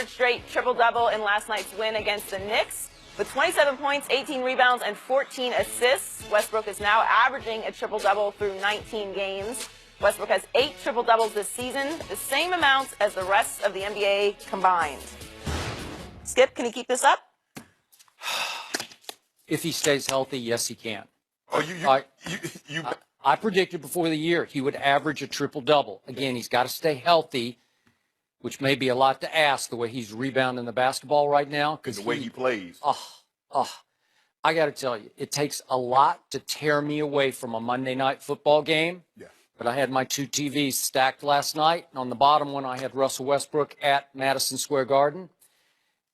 straight triple-double in last night's win against the Knicks. With 27 points, 18 rebounds, and 14 assists, Westbrook is now averaging a triple-double through 19 games. Westbrook has 8 triple-doubles this season, the same amount as the rest of the NBA combined. Skip, can he keep this up? If he stays healthy, yes, he can. Oh, I predicted before the year he would average a triple-double. Again, he's got to stay healthy, which may be a lot to ask the way he's rebounding the basketball right now. Because the way he plays. I got to tell you, it takes a lot to tear me away from a Monday night football game. Yeah. But I had my 2 TVs stacked last night. And on the bottom one, I had Russell Westbrook at Madison Square Garden.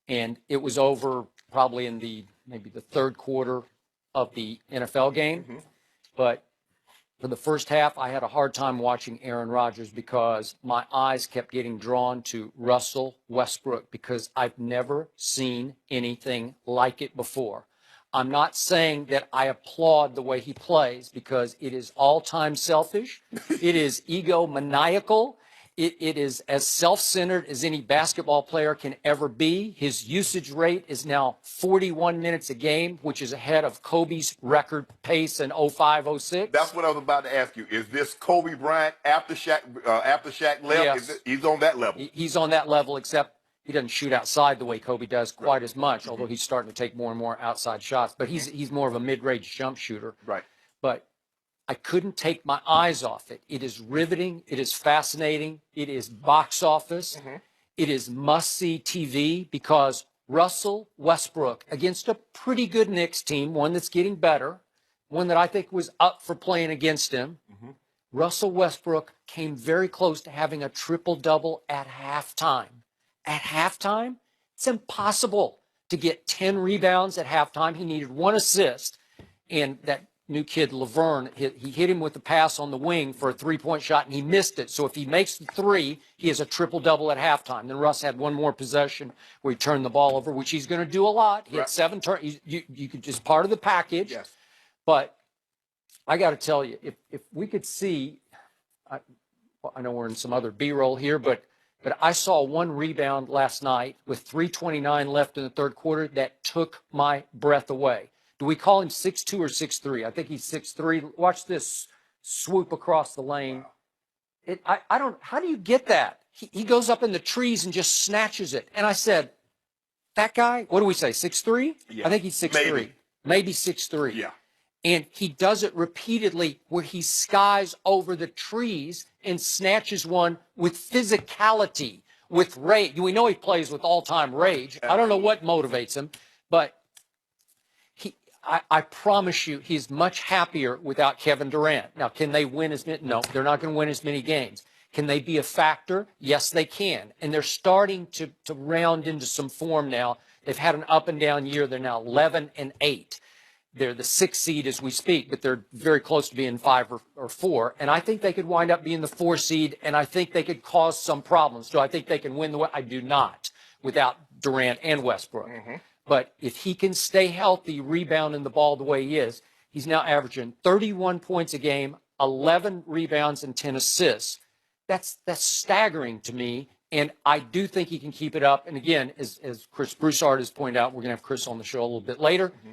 And it was over probably in maybe the third quarter of the NFL game. Mm-hmm. But for the first half, I had a hard time watching Aaron Rodgers because my eyes kept getting drawn to Russell Westbrook because I've never seen anything like it before. I'm not saying that I applaud the way he plays because it is all-time selfish. It is egomaniacal. It is as self-centered as any basketball player can ever be. His usage rate is now 41 minutes a game, which is ahead of Kobe's record pace in 05-06. That's what I was about to ask you. Is this Kobe Bryant after Shaq left? Yes. He's on that level. He's on that level, except he doesn't shoot outside the way Kobe does quite as much, although he's starting to take more and more outside shots. But he's more of a mid-range jump shooter. Right. But I couldn't take my eyes off it. It is riveting. It is fascinating. It is box office. Mm-hmm. It is must-see TV because Russell Westbrook, against a pretty good Knicks team, one that's getting better, one that I think was up for playing against him, Russell Westbrook came very close to having a triple-double at halftime. At halftime, it's impossible to get 10 rebounds at halftime. He needed 1 assist, and that new kid, Laverne, he hit him with the pass on the wing for a 3-point shot, and he missed it. So if he makes the 3, he has a triple-double at halftime. Then Russ had one more possession where he turned the ball over, which he's going to do a lot. He had 7 turns. You could just part of the package. Yes. But I got to tell you, if we could see, I know we're in some other B-roll here, but I saw 1 rebound last night with 3:29 left in the third quarter that took my breath away. Do we call him 6'2" or 6'3"? I think he's 6'3". Watch this swoop across the lane. Wow. I don't. How do you get that? He goes up in the trees and just snatches it. And I said, that guy. What do we say? 6'3"? Yeah. I think he's 6'3". Maybe 6'3". Yeah. And he does it repeatedly where he skies over the trees and snatches one with physicality, with rage. We know he plays with all-time rage. I don't know what motivates him, but I promise you he's much happier without Kevin Durant. Now, can they win as many? No, they're not going to win as many games. Can they be a factor? Yes, they can. And they're starting to round into some form now. They've had an up-and-down year. They're now 11-8. They're the 6th seed as we speak, but they're very close to being 5 or 4. And I think they could wind up being the 4 seed, and I think they could cause some problems. Do I think they can win the West? I do not without Durant and Westbrook. Mm-hmm. But if he can stay healthy, rebounding the ball the way he is, he's now averaging 31 points a game, 11 rebounds, and 10 assists. That's staggering to me, and I do think he can keep it up. And again, as Chris Broussard has pointed out, we're going to have Chris on the show a little bit later. Mm-hmm.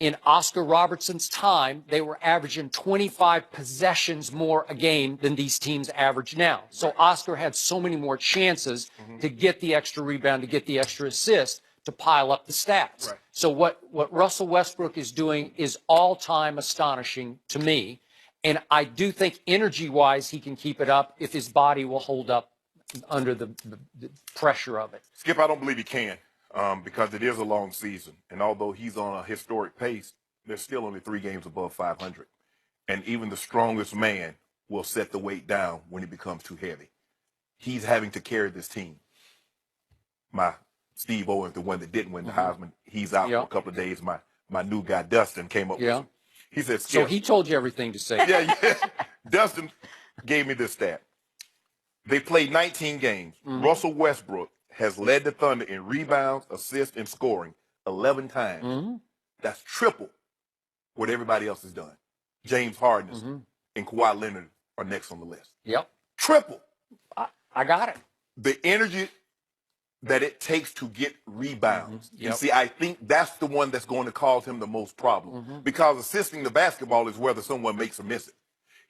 In Oscar Robertson's time, they were averaging 25 possessions more a game than these teams average now. So Oscar had so many more chances to get the extra rebound, to get the extra assist, to pile up the stats. Right. So what Russell Westbrook is doing is all-time astonishing to me. And I do think energy-wise he can keep it up if his body will hold up under the pressure of it. Skip, I don't believe he can because it is a long season. And although he's on a historic pace, there's still only 3 games above 500. And even the strongest man will set the weight down when it becomes too heavy. He's having to carry this team. Steve Owens, the one that didn't win the Heisman, he's out for a couple of days. My new guy, Dustin, came up with it. He said, Skip. So he told you everything to say. Yeah. Dustin gave me this stat. They played 19 games. Russell Westbrook has led the Thunder in rebounds, assists, and scoring 11 times. That's triple what everybody else has done. James Harden and Kawhi Leonard are next on the list. Yep. Triple. I got it. The energy that it takes to get rebounds. Yep. And see, I think that's the one that's going to cause him the most problem because assisting the basketball is whether someone makes or miss it.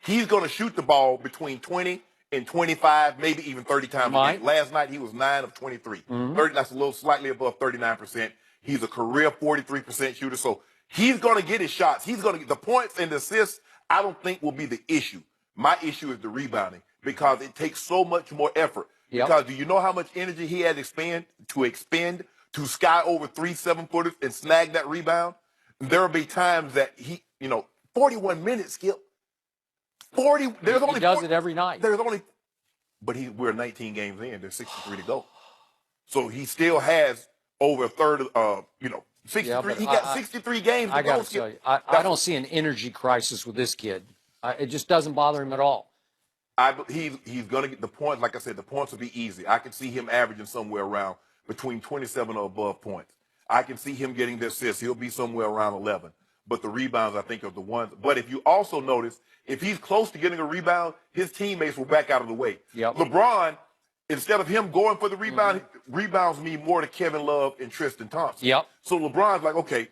He's going to shoot the ball between 20 and 25, maybe even 30 times a game. Last night, he was 9 of 23. 30, that's a little slightly above 39%. He's a career 43% shooter. So he's going to get his shots. He's going to get the points and the assists. I don't think will be the issue. My issue is the rebounding because it takes so much more effort. Yep. Because do you know how much energy he had to expend to sky over 3 7-footers and snag that rebound? There will be times that he, 41 minutes, Skip. 40. There's only. He does it every night. There's only. But we're 19 games in. There's 63 to go. So he still has over a third of, 63. Yeah, he got 63 games to I go. got to tell you, I don't see an energy crisis with this kid. It just doesn't bother him at all. He's going to get the points. Like I said, the points will be easy. I can see him averaging somewhere around between 27 or above points. I can see him getting the assists. He'll be somewhere around 11. But the rebounds, I think, are the ones. But if you also notice, if he's close to getting a rebound, his teammates will back out of the way. Yep. LeBron, instead of him going for the rebound, rebounds mean more to Kevin Love and Tristan Thompson. Yep. So LeBron's like, okay,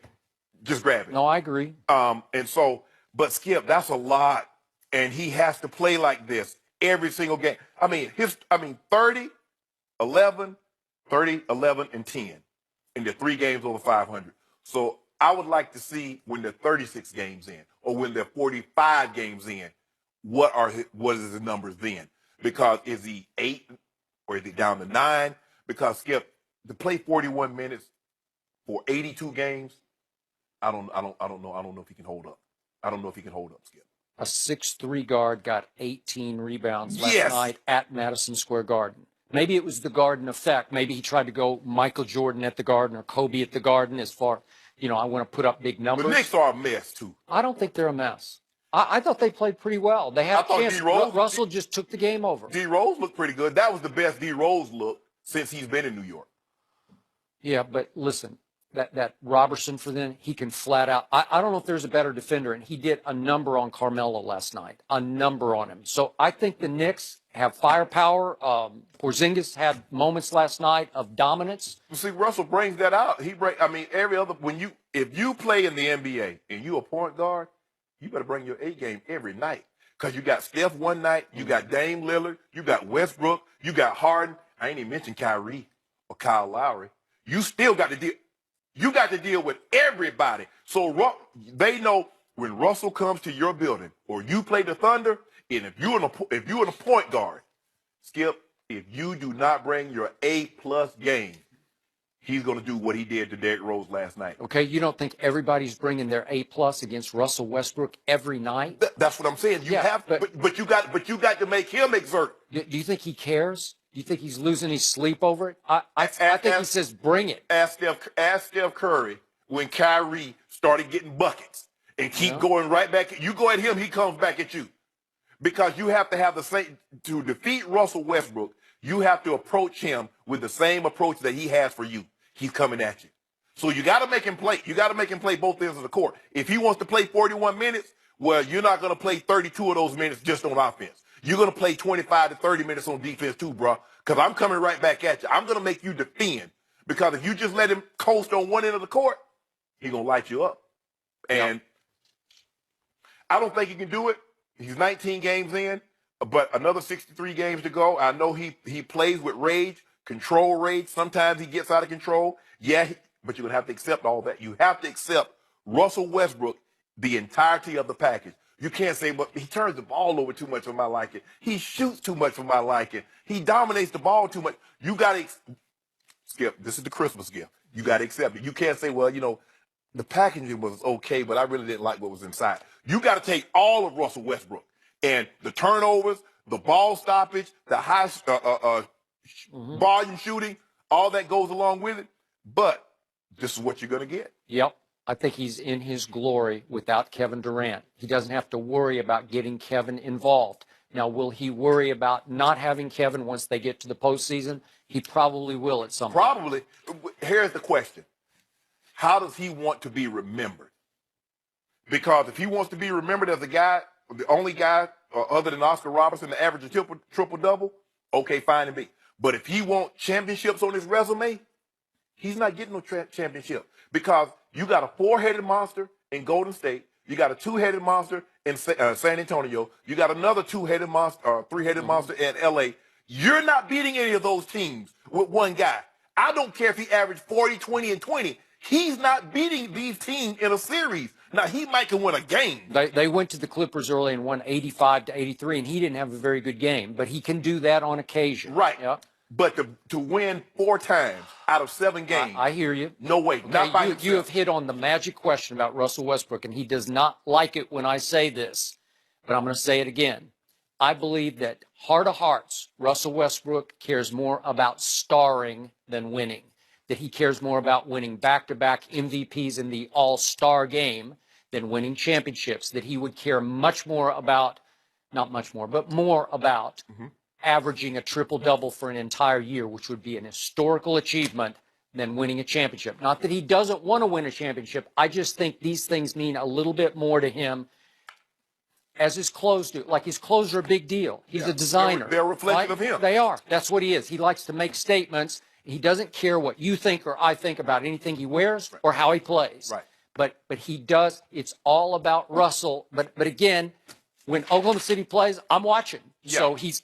just grab it. No, I agree. But Skip, that's a lot. And he has to play like this every single game. 30, 11, 30, 11, and 10 in the 3 games over 500. So I would like to see when they're 36 games in or when they're 45 games in, what is the numbers then? Because is he 8 or is he down to 9? Because Skip, to play 41 minutes for 82 games, I don't know. I don't know if he can hold up. I don't know if he can hold up, Skip. A 6'3" guard got 18 rebounds last night at Madison Square Garden. Maybe it was the Garden effect. Maybe he tried to go Michael Jordan at the Garden or Kobe at the Garden as far, I want to put up big numbers. The Knicks are a mess, too. I don't think they're a mess. I thought they played pretty well. They had a chance. Russell just took the game over. D. Rose looked pretty good. That was the best D. Rose look since he's been in New York. Yeah, but listen, that Robertson for them, he can flat out. I don't know if there's a better defender, and he did a number on Carmelo last night, a number on him. So I think the Knicks have firepower. Porzingis had moments last night of dominance. See, Russell brings that out. If you play in the NBA and you a point guard, you better bring your A game every night. Because you got Steph one night, you got Dame Lillard, you got Westbrook, you got Harden. I ain't even mentioned Kyrie or Kyle Lowry. You still got to deal. You got to deal with everybody. So they know when Russell comes to your building or you play the Thunder, and if you're in a point guard, Skip, if you do not bring your A-plus game, he's going to do what he did to Derrick Rose last night. Okay, you don't think everybody's bringing their A-plus against Russell Westbrook every night? That's what I'm saying. But you got to make him exert. Do you think he cares? Do you think he's losing his sleep over it? I think he says, bring it. Ask Steph Curry when Kyrie started getting buckets and keep going right back. You go at him, he comes back at you. Because you have to have the same, to defeat Russell Westbrook, you have to approach him with the same approach that he has for you. He's coming at you. So you got to make him play. You got to make him play both ends of the court. If he wants to play 41 minutes, well, you're not going to play 32 of those minutes just on offense. You're going to play 25 to 30 minutes on defense too, bro, because I'm coming right back at you. I'm going to make you defend, because if you just let him coast on one end of the court, he's going to light you up. And I don't think he can do it. He's 19 games in, but another 63 games to go. I know he plays with rage, control rage. Sometimes he gets out of control. Yeah, but you're going to have to accept all that. You have to accept Russell Westbrook, the entirety of the package. You can't say, but he turns the ball over too much for my liking. He shoots too much for my liking. He dominates the ball too much. You got to, Skip, this is the Christmas gift. You got to accept it. You can't say, well, the packaging was okay, but I really didn't like what was inside. You got to take all of Russell Westbrook and the turnovers, the ball stoppage, the high volume shooting, all that goes along with it. But this is what you're going to get. Yep. I think he's in his glory without Kevin Durant. He doesn't have to worry about getting Kevin involved. Now, will he worry about not having Kevin once they get to the postseason? He probably will at some point. Probably. Here's the question. How does he want to be remembered? Because if he wants to be remembered as the only guy other than Oscar Robertson to average a triple-double, okay, fine and me. But if he wants championships on his resume, he's not getting no championship because you got a four-headed monster in Golden State. You got a two-headed monster in San Antonio. You got another two-headed monster or three-headed monster in L.A. You're not beating any of those teams with one guy. I don't care if he averaged 40, 20, and 20. He's not beating these teams in a series. Now, he might can win a game. They went to the Clippers early and won 85-83, and he didn't have a very good game, but he can do that on occasion. Right. Yep. But to win 4 times out of 7 games. I hear you. No way. Okay, not by himself. You have hit on the magic question about Russell Westbrook, and he does not like it when I say this, but I'm going to say it again. I believe that heart of hearts, Russell Westbrook cares more about starring than winning, that he cares more about winning back-to-back MVPs in the All-Star game than winning championships, that he would care much more about, not much more, but more about averaging a triple-double for an entire year, which would be an historical achievement, than winning a championship. Not that he doesn't want to win a championship. I just think these things mean a little bit more to him as his clothes do. Like his clothes are a big deal. He's a designer. They're a reflection right? of him. They are. That's what he is. He likes to make statements. He doesn't care what you think or I think about anything he wears or how he plays. Right. But he does. It's all about Russell. But again, when Oklahoma City plays, I'm watching. Yeah. So he's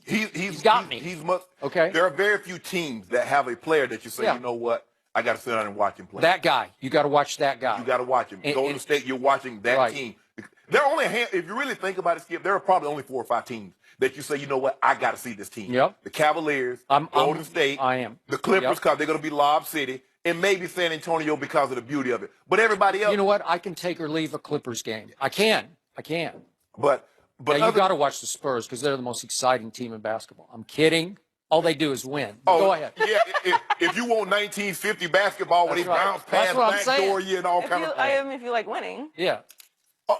got me. He's okay. There are very few teams that have a player that you say, you know what, I got to sit down and watch him play. That guy. You got to watch that guy. You got to watch him. Golden State, you're watching that team. There are only if you really think about it, Skip, there are probably only 4 or 5 teams that you say, you know what, I got to see this team. Yep. The Cavaliers, Golden State, I am. The Clippers, because they're going to be Lob City, and maybe San Antonio because of the beauty of it. But everybody else. You know what? I can take or leave a Clippers game. I can. But now, you got to watch the Spurs because they're the most exciting team in basketball. I'm kidding. All they do is win. Go ahead. Yeah, if you want 1950 basketball where they bounce past backdoor you and all kind of things. If you like winning. Yeah.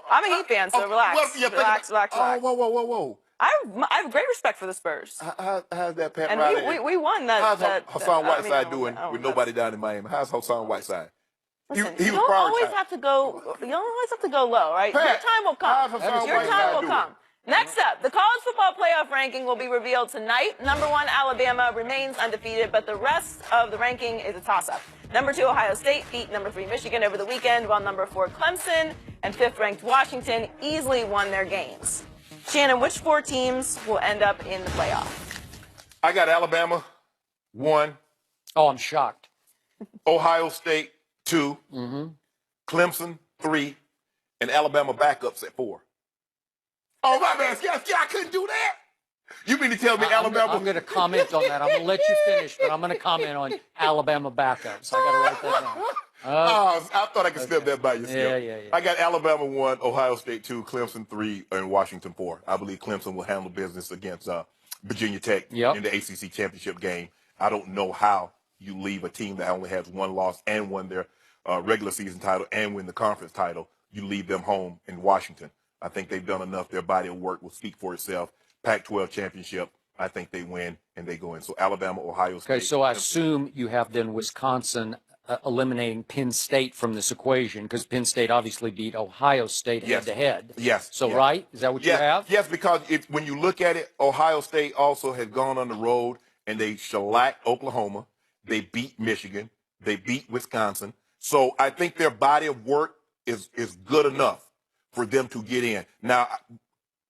I'm a Heat fan, so relax. Relax. Oh, whoa. I have great respect for the Spurs. How's that Pat and Riley? we won that. How's Hassan Whiteside doing with nobody down in Miami? How's Hassan Whiteside? Listen, you don't always have to go. You don't always have to go low, right? Pat, your time will come. Your time will come. Next up, the college football playoff ranking will be revealed tonight. Number 1, Alabama remains undefeated, but the rest of the ranking is a toss-up. Number 2, Ohio State beat number 3, Michigan over the weekend, while number 4, Clemson, and 5th-ranked Washington easily won their games. Shannon, which 4 teams will end up in the playoff? I got Alabama, 1. Oh, I'm shocked. Ohio State, 2. Clemson, 3. And Alabama backups at 4. Oh, my man. Yeah, I couldn't do that. You mean to tell me Alabama? I'm going to comment on that. I'm going to let you finish, but I'm going to comment on Alabama backups. I got to write that down. I thought I could step that by you. Yeah. I got Alabama 1, Ohio State 2, Clemson 3, and Washington 4. I believe Clemson will handle business against Virginia Tech in the ACC championship game. I don't know how you leave a team that only has 1 loss and won their regular season title and win the conference title. You leave them home in Washington. I think they've done enough. Their body of work will speak for itself. Pac-12 championship, I think they win and they go in. So Alabama, Ohio State. Okay, so I assume you have then Wisconsin eliminating Penn State from this equation because Penn State obviously beat Ohio State head-to-head. Yes. So, right? Is that what you have? Yes, because when you look at it, Ohio State also has gone on the road and they shellacked Oklahoma. They beat Michigan. They beat Wisconsin. So I think their body of work is good enough for them to get in. Now,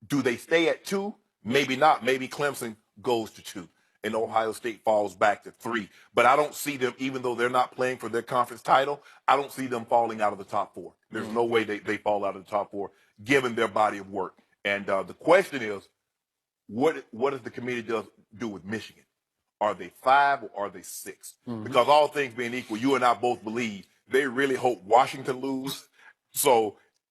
do they stay at 2? Maybe not. Maybe Clemson goes to 2 and Ohio State falls back to 3. But I don't see them, even though they're not playing for their conference title, I don't see them falling out of the top 4. There's no way they fall out of the top 4 given their body of work. And the question is, what does the committee do with Michigan? Are they 5 or are they 6? Because all things being equal, you and I both believe they really hope Washington lose.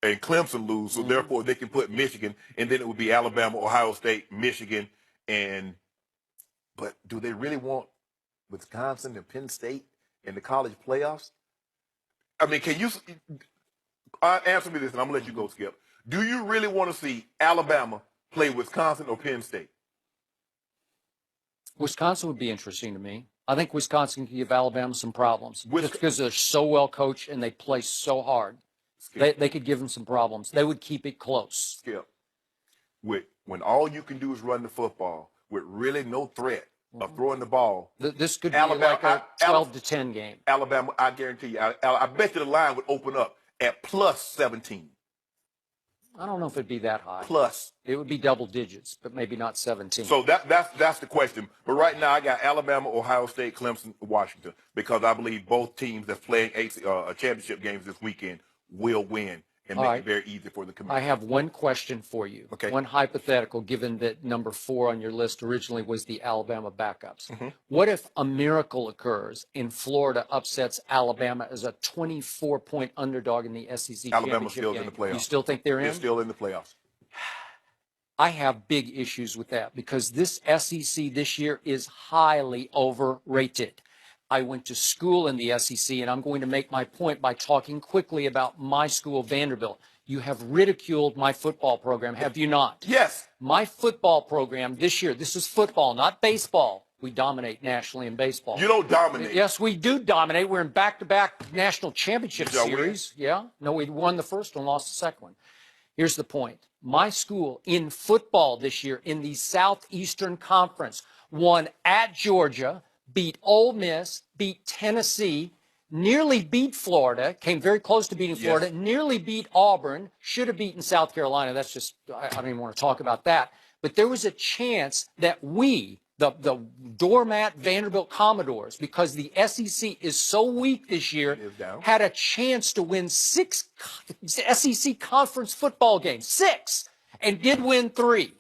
And Clemson lose, so therefore they can put Michigan, and then it would be Alabama, Ohio State, Michigan, but do they really want Wisconsin and Penn State in the college playoffs? I mean, can you answer me this, and I'm going to let you go, Skip. Do you really want to see Alabama play Wisconsin or Penn State? Wisconsin would be interesting to me. I think Wisconsin can give Alabama some problems just because they're so well coached and they play so hard. They could give them some problems. They would keep it close. Skip, when all you can do is run the football with really no threat of throwing the ball. This could be Alabama, like a 12 to 10 game. Alabama, I guarantee you, I bet you the line would open up at plus 17. I don't know if it'd be that high. Plus. It would be double digits, but maybe not 17. So that's the question. But right now, I got Alabama, Ohio State, Clemson, Washington, because I believe both teams that playing championship games this weekend will win and make it very easy for the committee. I have one question for you. Okay. One hypothetical, given that number 4 on your list originally was the Alabama backups. What if a miracle occurs and Florida upsets Alabama as a 24-point underdog in the SEC Alabama's championship still game? in the playoffs. You still think they're in? They're still in the playoffs. I have big issues with that because this SEC this year is highly overrated. I went to school in the SEC, and I'm going to make my point by talking quickly about my school, Vanderbilt. You have ridiculed my football program, have you not? Yes. My football program this year, this is football, not baseball. We dominate nationally in baseball. You don't dominate. Yes, we do dominate. We're in back-to-back national championship series. Yeah. No, we won the first one, lost the second one. Here's the point. My school in football this year in the Southeastern Conference won at Georgia, beat Ole Miss, beat Tennessee, nearly beat Florida, came very close to beating Florida, nearly beat Auburn, should have beaten South Carolina. That's just, I don't even want to talk about that. But there was a chance that we, the doormat Vanderbilt Commodores, because the SEC is so weak this year, had a chance to win 6 SEC conference football games, 6, and did win 3,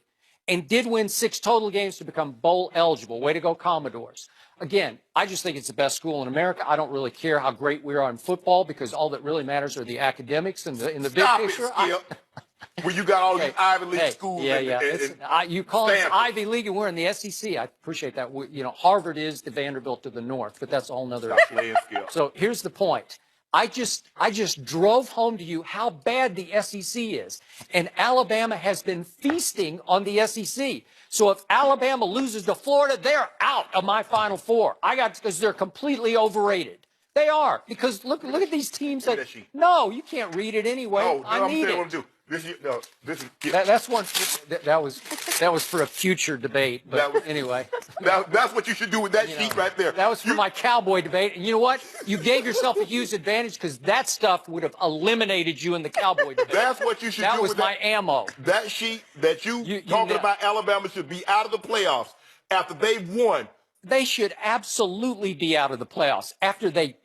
and did win 6 total games to become bowl eligible. Way to go, Commodores. Again, I just think it's the best school in America. I don't really care how great we are in football because all that really matters are the academics and in the big picture. When you got all these Ivy League schools. You call it Ivy League and we're in the SEC. I appreciate that. Harvard is the Vanderbilt to the north, but that's a whole nother issue. So here's the point. I just drove home to you how bad the SEC is. And Alabama has been feasting on the SEC. So if Alabama loses to Florida, they're out of my Final Four. Because they're completely overrated. They are. Because look at these teams that, no, you can't read it anyway. No, I need it. What I'm doing. That's one. That was for a future debate. But anyway, that's what you should do with that sheet right there. That was for my cowboy debate. And you know what? You gave yourself a huge advantage because that stuff would have eliminated you in the cowboy debate. That's what you should do. That was my ammo. That sheet that you talking about Alabama should be out of the playoffs after they've won. They should absolutely be out of the playoffs after they.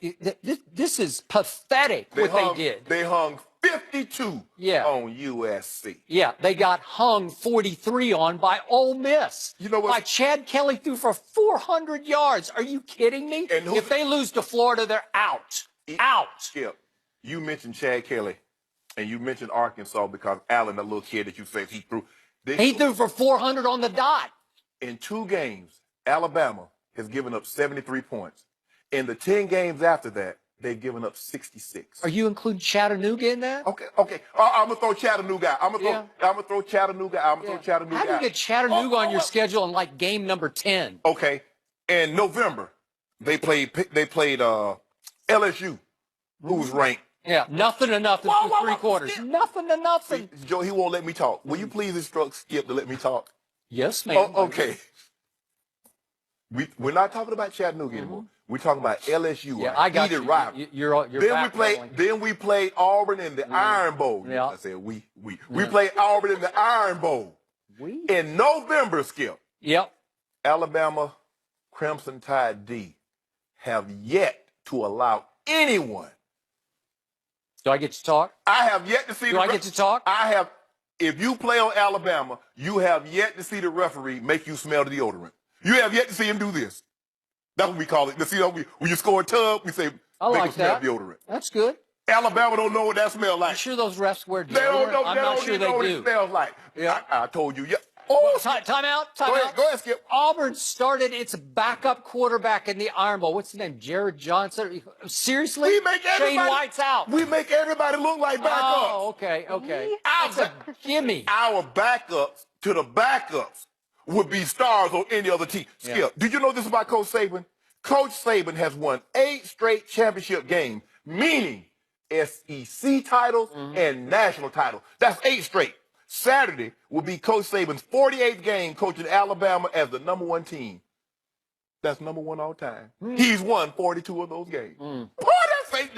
This is pathetic what they did. They hung 52 on USC. Yeah, they got hung 43 on by Ole Miss. You know what? By Chad Kelly threw for 400 yards. Are you kidding me? And if they lose to Florida, they're out. Out. Skip, you mentioned Chad Kelly, and you mentioned Arkansas because Allen, that little kid that you said he threw. He threw for 400 on the dot. In 2 games, Alabama has given up 73 points. In the 10 games after that, they've given up 66. Are you including Chattanooga in that? Okay. I'm gonna throw Chattanooga out. I'm gonna throw Chattanooga out. How do you get Chattanooga on your schedule in like game number 10? Okay. In November, they played LSU, who was ranked. Yeah, nothing to nothing through 3 quarters. Skip. Nothing to nothing. Joe, he won't let me talk. Will you please instruct Skip to let me talk? Yes, ma'am. Okay. We're not talking about Chattanooga anymore. We're talking about LSU. Yeah, I got you. You're Then we played Auburn in the Iron Bowl. Yeah. I said we played Auburn in the Iron Bowl. In November, Skip. Yep. Alabama Crimson Tide D have yet to allow anyone. Do I get to talk? I have yet to see. Do I get to talk? I have. If you play on Alabama, you have yet to see the referee make you smell the deodorant. You have yet to see him do this. That's what we call it. See, when you score a tub, we say, I make like them smell that. deodorant. That's good. Alabama don't know what that smells like. I'm sure those refs wear deodorant. They don't know. I'm They not don't sure even know what it smells like. Yeah. I told you. Yeah. Time out. Go ahead, Skip. Auburn started its backup quarterback in the Iron Bowl. What's his name? Jared Johnson? Seriously? We make everybody, Shane White's out. We make everybody look like backups. Oh, okay. That's a gimme. Our backups to the backups would be stars on any other team. Skip, did you know this about Coach Saban? Coach Saban has won 8 straight championship games, meaning SEC titles and national titles. That's 8 straight. Saturday will be Coach Saban's 48th game coaching Alabama as the #1 team. that's number one all time. He's won 42 of those games. Boy, that's ain't.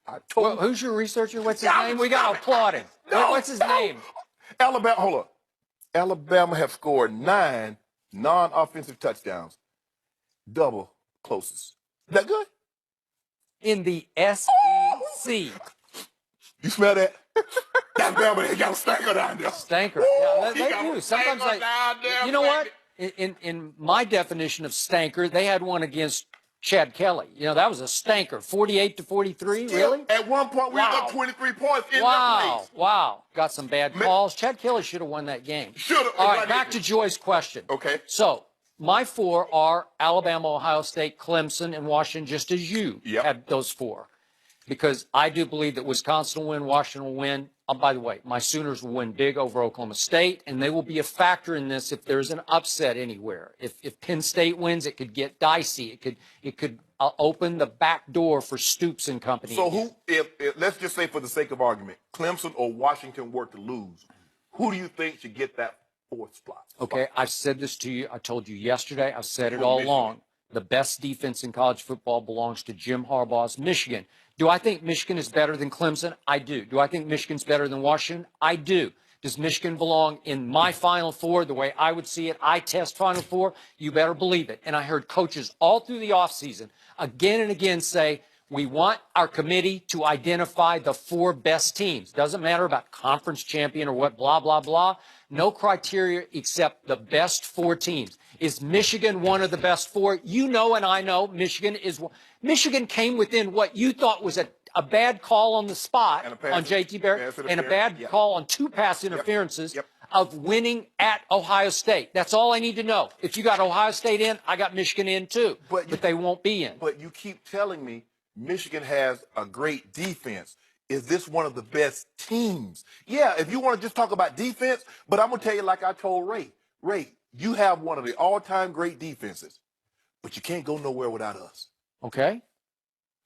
I told Well, who's your researcher? What's his name? We got to applaud him. What's his name? Alabama, hold up. Alabama have scored 9 non-offensive touchdowns. Double closest. Is that good? In the SEC. You smell that? Alabama, they got a stanker down there. Stanker. Woo, Yeah, he they got do. a Sometimes stanker down there, you know what? baby. In my definition of stanker, they had one against Chad Kelly. You know, that was a stanker. 48-43, really? At one point, we got 23 points in that place. Wow. Got some bad calls. Chad Kelly should have won that game. Should have. All right, back to Joy's question. Okay. So, my 4 are Alabama, Ohio State, Clemson, and Washington, just as you had those 4. Because I do believe that Wisconsin will win, Washington will win. By the way, my Sooners will win big over Oklahoma State, and they will be a factor in this if there's an upset anywhere. If Penn State wins, it could get dicey. It could open the back door for Stoops and company. So if let's just say for the sake of argument, Clemson or Washington were to lose, who do you think should get that 4th spot? Okay, I've said this to you. I told you yesterday. I've said it all along. The best defense in college football belongs to Jim Harbaugh's Michigan. Do I think Michigan is better than Clemson? I do. Do I think Michigan's better than Washington? I do. Does Michigan belong in my Final Four the way I would see it? I test Final Four. You better believe it. And I heard coaches all through the offseason again and again say, we want our committee to identify the 4 best teams. Doesn't matter about conference champion or what, blah, blah, blah. No criteria except the best 4 teams. Is Michigan one of the best 4? You know and I know Michigan is one. Michigan came within what you thought was a bad call on the spot on J.T. Barrett and a bad call on 2 pass interferences of winning at Ohio State. That's all I need to know. If you got Ohio State in, I got Michigan in too. But they won't be in. But you keep telling me Michigan has a great defense. Is this one of the best teams? Yeah, if you want to just talk about defense, but I'm going to tell you like I told Ray. Ray, you have one of the all-time great defenses, but you can't go nowhere without us. Okay.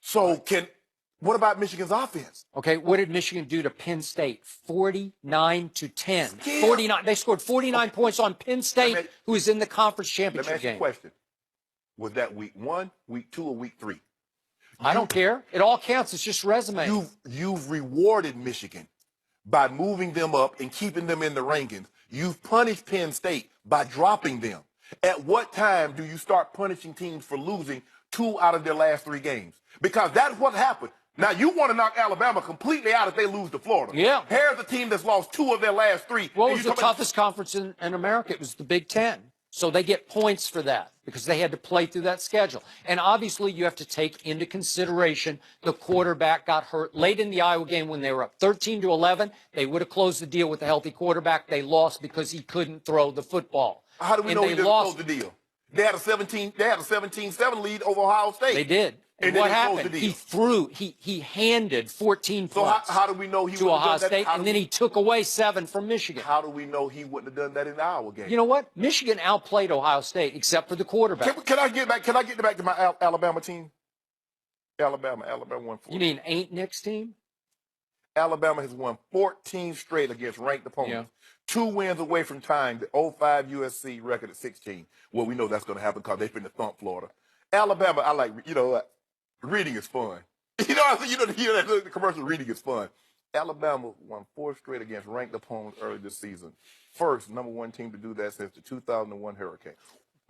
So what about Michigan's offense? Okay, what did Michigan do to Penn State? 49-10. 49. They scored 49 points on Penn State, who is in the conference championship game. Let me ask you a question. Was that week 1, week 2, or week 3? I don't care. It all counts. It's just resume. You've rewarded Michigan by moving them up and keeping them in the rankings. You've punished Penn State by dropping them. At what time do you start punishing teams for losing 2 out of their last 3 games? Because that's what happened. Now, you want to knock Alabama completely out if they lose to Florida. Yeah. Here's a team that's lost 2 of their last 3. What was the toughest conference in America? It was the Big Ten. So they get points for that because they had to play through that schedule. And obviously you have to take into consideration the quarterback got hurt late in the Iowa game when they were up 13-11. They would have closed the deal with a healthy quarterback. They lost because he couldn't throw the football. How do we know he didn't close the deal? They had a 17-7 lead over Ohio State. They did. And what happened? He handed 14 points. So how do we know he to Ohio State, and then he took away 7 from Michigan. How do we know he wouldn't have done that in the Iowa game? You know what? Michigan outplayed Ohio State except for the quarterback. Can I get back to my Alabama team? Alabama won 4. You mean ain't Knicks team? Alabama has won 14 straight against ranked opponents. 2 wins away from tying the 05 USC record at 16. Well, we know that's going to happen because they've been to thump Florida. Alabama, I like, reading is fun. You hear that commercial, reading is fun. Alabama won 4 straight against ranked opponents early this season. First, number 1 team to do that since the 2001 Hurricane.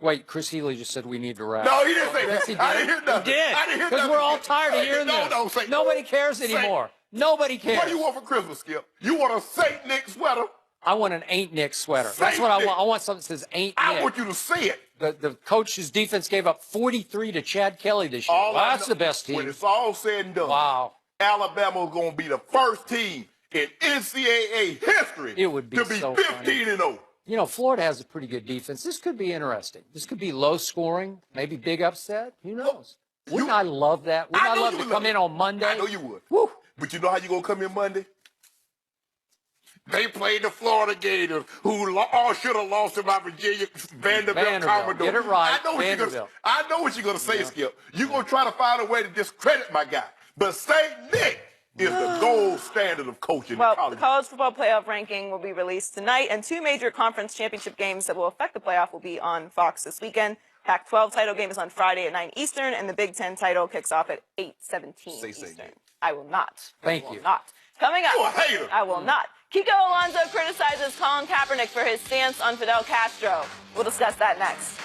Wait, Chris Healy just said we need to wrap. No, he didn't say that. Yes, he did. I didn't hear nothing. He did. I didn't hear because nothing. we're all tired of hearing this. Nobody cares anymore. Nobody cares. What do you want for Christmas, Skip? You want a Saint Nick sweater? I want an Ain't Nick sweater. That's what I want. I want something that says Ain't Nick. I want you to say it. The coach's defense gave up 43 to Chad Kelly this year. Well, that's the best team. When it's all said and done, wow, Alabama is going to be the first team in NCAA history to be 15-0. You know, Florida has a pretty good defense. This could be interesting. This could be low scoring, maybe big upset. Who knows? Wouldn't I love that? Wouldn't I love to come in on Monday? I know you would. Woo. But you know how you going to come in Monday? They played the Florida Gators, who all should have lost to my Virginia Vanderbilt Commodore. Get it right, I know what you're going to say, Skip. You're going to try to find a way to discredit my guy. But St. Nick is the gold standard of coaching. Well, the college football playoff ranking will be released tonight, and 2 major conference championship games that will affect the playoff will be on Fox this weekend. Pac-12 title game is on Friday at 9 Eastern, and the Big Ten title kicks off at 8:17 Say Eastern. again. I will not. Thank I will you. not. Coming up. You a hater. I will not. Kiko Alonso criticizes Colin Kaepernick for his stance on Fidel Castro. We'll discuss that next.